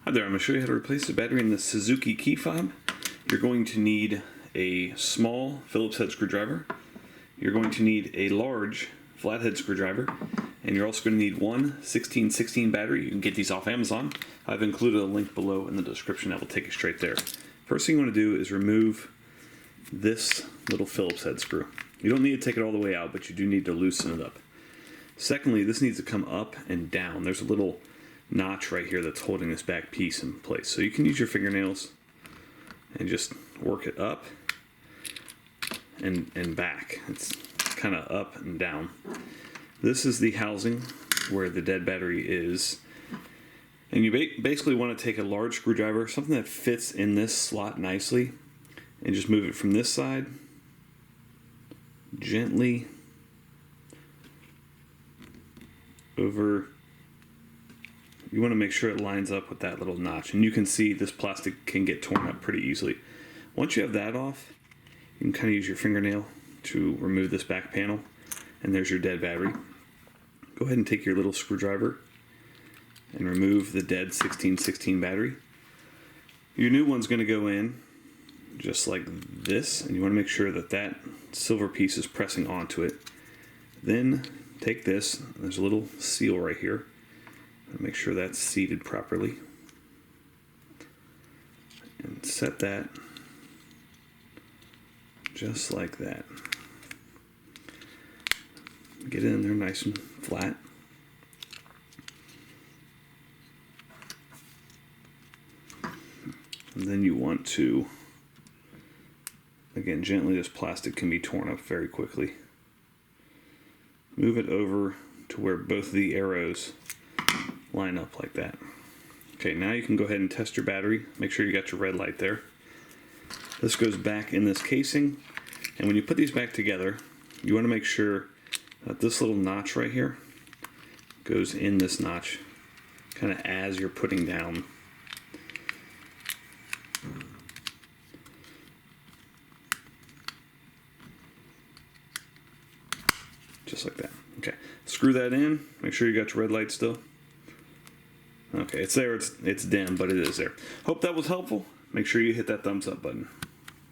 Hi there, I'm going to show you how to replace the battery in the Suzuki key fob. You're going to need a small Phillips head screwdriver. You're going to need a large flathead screwdriver. And you're also going to need one 1616 battery. You can get these off Amazon. I've included a link below in the description that will take you straight there. First thing you want to do is remove this little Phillips head screw. You don't need to take it all the way out, but you do need to loosen it up. Secondly, this needs to come up and down. There's a little notch right here that's holding this back piece in place. So you can use your fingernails and just work it up and back. It's kind of up and down. This is the housing where the dead battery is. And you basically want to take a large screwdriver, something that fits in this slot nicely, and just move it from this side gently over. You want to make sure it lines up with that little notch, and you can see this plastic can get torn up pretty easily. Once you have that off, you can kind of use your fingernail to remove this back panel, and there's your dead battery. Go ahead and take your little screwdriver and remove the dead 1616 battery. Your new one's going to go in just like this, and you want to make sure that that silver piece is pressing onto it. Then take this, there's a little seal right here. Make sure that's seated properly. And set that just like that. Get it in there nice and flat. And then you want to, again, gently, this plastic can be torn up very quickly. Move it over to where both of the arrows line up like that. Okay, now you can go ahead and test your battery. Make sure you got your red light there. This goes back in this casing, and when you put these back together, you want to make sure that this little notch right here goes in this notch kind of as you're putting down. Just like that. Okay, screw that in. Make sure you got your red light still. Okay, it's there, it's dim, but it is there. Hope that was helpful. Make sure you hit that thumbs up button.